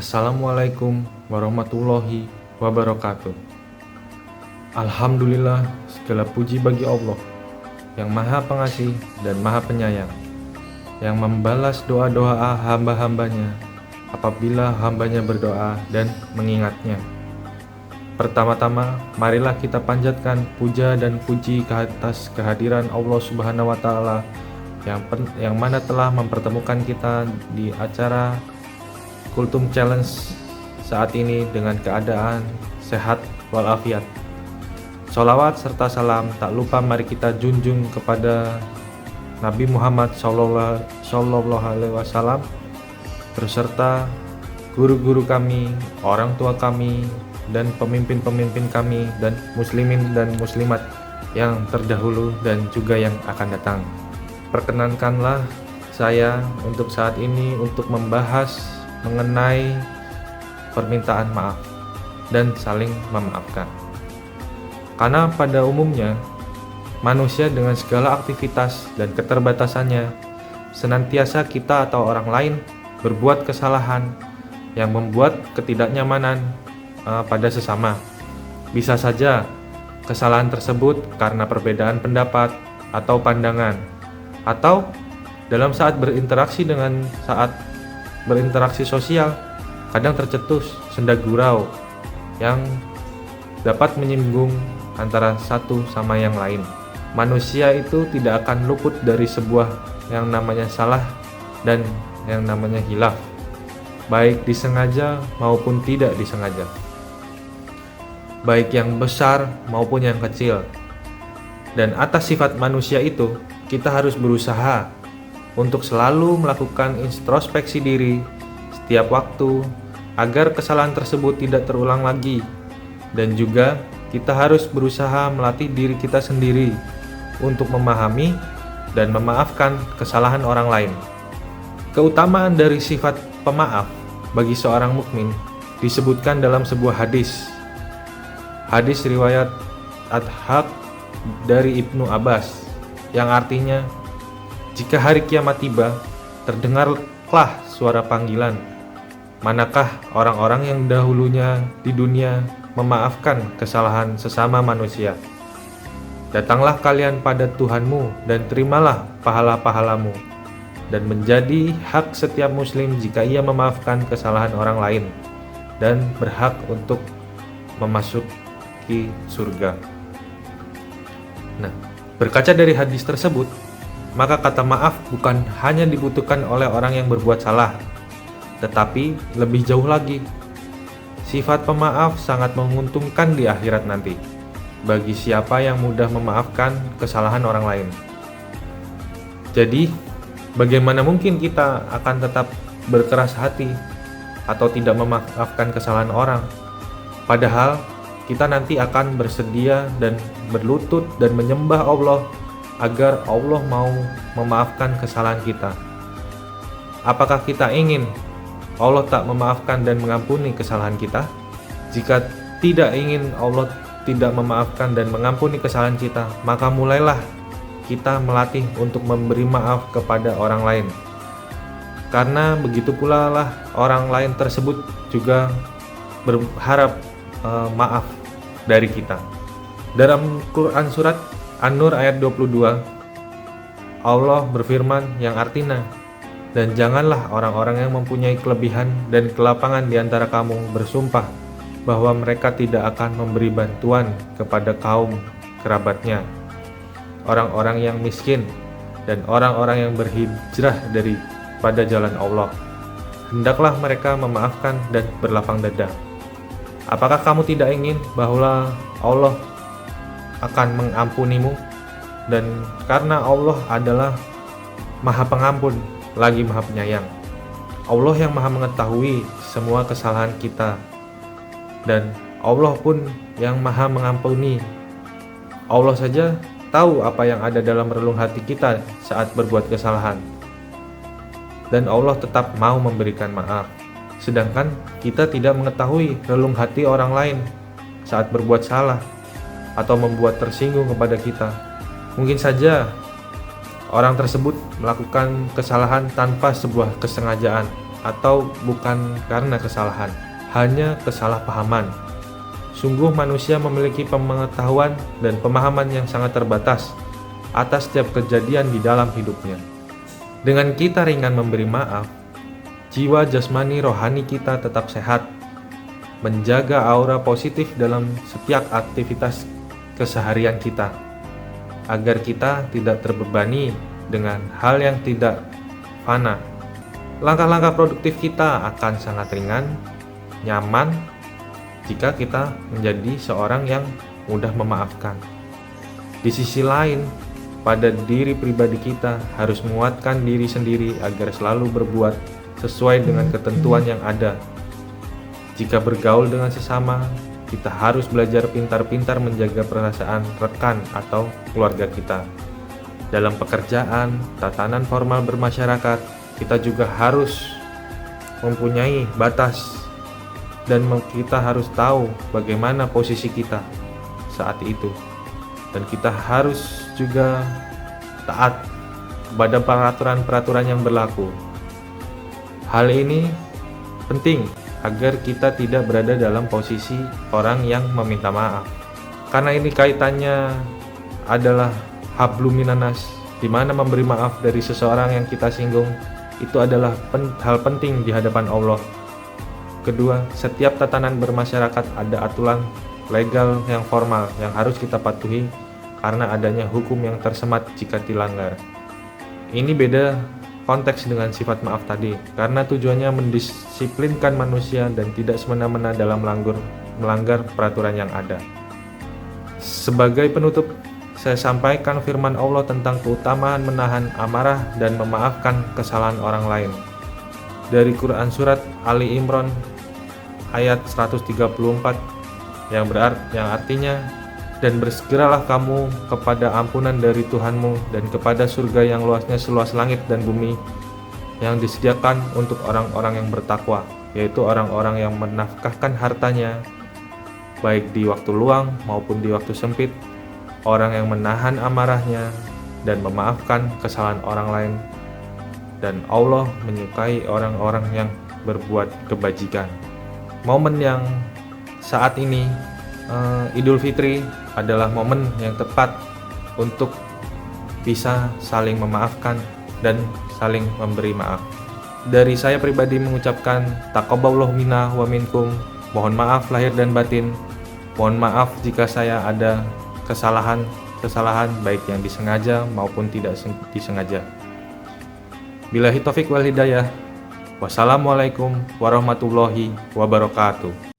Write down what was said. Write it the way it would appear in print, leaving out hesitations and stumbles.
Assalamualaikum warahmatullahi wabarakatuh. Alhamdulillah, segala puji bagi Allah yang Maha Pengasih dan Maha Penyayang, yang membalas doa-doa hamba-hambanya apabila hambanya berdoa dan mengingatnya. Pertama-tama, marilah kita panjatkan puja dan puji ke atas kehadiran Allah Subhanahu wa Ta'ala yang mana telah mempertemukan kita di acara Kultum Challenge saat ini dengan keadaan sehat walafiat. Sholawat serta salam tak lupa mari kita junjung kepada Nabi Muhammad Sallallahu Alaihi Wasallam berserta guru-guru kami, orang tua kami, dan pemimpin-pemimpin kami dan muslimin dan muslimat yang terdahulu dan juga yang akan datang. Perkenankanlah saya untuk saat ini untuk membahas mengenai permintaan maaf dan saling memaafkan. Karena pada umumnya manusia dengan segala aktivitas dan keterbatasannya senantiasa kita atau orang lain berbuat kesalahan yang membuat ketidaknyamanan pada sesama. Bisa saja kesalahan tersebut karena perbedaan pendapat atau pandangan, atau dalam saat berinteraksi sosial kadang tercetus senda gurau yang dapat menyinggung antara satu sama yang lain. Manusia itu tidak akan luput dari sebuah yang namanya salah dan yang namanya hilaf, baik disengaja maupun tidak disengaja, baik yang besar maupun yang kecil. Dan atas sifat manusia itu, kita harus berusaha untuk selalu melakukan introspeksi diri setiap waktu agar kesalahan tersebut tidak terulang lagi. Dan juga kita harus berusaha melatih diri kita sendiri untuk memahami dan memaafkan kesalahan orang lain. Keutamaan dari sifat pemaaf bagi seorang mukmin disebutkan dalam sebuah hadis. Hadis riwayat Adhab dari Ibnu Abbas yang artinya, jika hari kiamat tiba, terdengarlah suara panggilan, manakah orang-orang yang dahulunya di dunia memaafkan kesalahan sesama manusia? Datanglah kalian pada Tuhanmu dan terimalah pahala-pahalamu. Dan menjadi hak setiap muslim jika ia memaafkan kesalahan orang lain dan berhak untuk memasuki surga. Nah, berkaca dari hadis tersebut, maka kata maaf bukan hanya dibutuhkan oleh orang yang berbuat salah, tetapi lebih jauh lagi, sifat pemaaf sangat menguntungkan di akhirat nanti bagi siapa yang mudah memaafkan kesalahan orang lain. Jadi, bagaimana mungkin kita akan tetap berkeras hati atau tidak memaafkan kesalahan orang, padahal kita nanti akan bersedia dan berlutut dan menyembah Allah agar Allah mau memaafkan kesalahan kita. Apakah kita ingin Allah tak memaafkan dan mengampuni kesalahan kita? Jika tidak ingin Allah tidak memaafkan dan mengampuni kesalahan kita, maka mulailah kita melatih untuk memberi maaf kepada orang lain. Karena begitu pula lah orang lain tersebut juga berharap maaf dari kita. Dalam Quran surat An-Nur ayat 22, Allah berfirman yang artinya, dan janganlah orang-orang yang mempunyai kelebihan dan kelapangan di antara kamu bersumpah bahwa mereka tidak akan memberi bantuan kepada kaum kerabatnya, orang-orang yang miskin, dan orang-orang yang berhijrah daripada jalan Allah. Hendaklah mereka memaafkan dan berlapang dada. Apakah kamu tidak ingin bahwa Allah akan mengampunimu? Dan karena Allah adalah Maha Pengampun lagi Maha Penyayang, Allah yang Maha mengetahui semua kesalahan kita, dan Allah pun yang Maha mengampuni. Allah saja tahu apa yang ada dalam relung hati kita saat berbuat kesalahan, dan Allah tetap mau memberikan maaf. Sedangkan kita tidak mengetahui relung hati orang lain saat berbuat salah atau membuat tersinggung kepada kita. Mungkin saja orang tersebut melakukan kesalahan tanpa sebuah kesengajaan, atau bukan karena kesalahan, hanya kesalahpahaman. Sungguh manusia memiliki pengetahuan dan pemahaman yang sangat terbatas atas setiap kejadian di dalam hidupnya. Dengan kita ringan memberi maaf, jiwa jasmani rohani kita tetap sehat, menjaga aura positif dalam setiap aktivitas keseharian kita, agar kita tidak terbebani dengan hal yang tidak fana. Langkah-langkah produktif kita akan sangat ringan, nyaman, jika kita menjadi seorang yang mudah memaafkan. Di sisi lain, pada diri pribadi kita harus menguatkan diri sendiri agar selalu berbuat sesuai dengan ketentuan yang ada. Jika bergaul dengan sesama, kita harus belajar pintar-pintar menjaga perasaan rekan atau keluarga kita. Dalam pekerjaan, tatanan formal bermasyarakat, kita juga harus mempunyai batas dan kita harus tahu bagaimana posisi kita saat itu. Dan kita harus juga taat kepada peraturan-peraturan yang berlaku. Hal ini penting agar kita tidak berada dalam posisi orang yang meminta maaf. Karena ini kaitannya adalah hablum minanas, di mana memberi maaf dari seseorang yang kita singgung itu adalah hal penting di hadapan Allah. Kedua, setiap tatanan bermasyarakat ada aturan legal yang formal yang harus kita patuhi karena adanya hukum yang tersemat jika dilanggar. Ini beda konteks dengan sifat maaf tadi, karena tujuannya mendisiplinkan manusia dan tidak semena-mena dalam melanggar peraturan yang ada. Sebagai penutup, saya sampaikan firman Allah tentang keutamaan menahan amarah dan memaafkan kesalahan orang lain. Dari Quran Surat Ali Imran ayat 134 yang artinya, dan bersegeralah kamu kepada ampunan dari Tuhanmu dan kepada surga yang luasnya seluas langit dan bumi, yang disediakan untuk orang-orang yang bertakwa, yaitu orang-orang yang menafkahkan hartanya baik di waktu luang maupun di waktu sempit, orang yang menahan amarahnya dan memaafkan kesalahan orang lain, dan Allah menyukai orang-orang yang berbuat kebajikan. Momen yang saat ini Idul Fitri adalah momen yang tepat untuk bisa saling memaafkan dan saling memberi maaf. Dari saya pribadi mengucapkan taqabbalallahu minna wa minkum. Mohon maaf lahir dan batin. Mohon maaf jika saya ada kesalahan baik yang disengaja maupun tidak disengaja. Billahi taufik wal hidayah. Wassalamualaikum warahmatullahi wabarakatuh.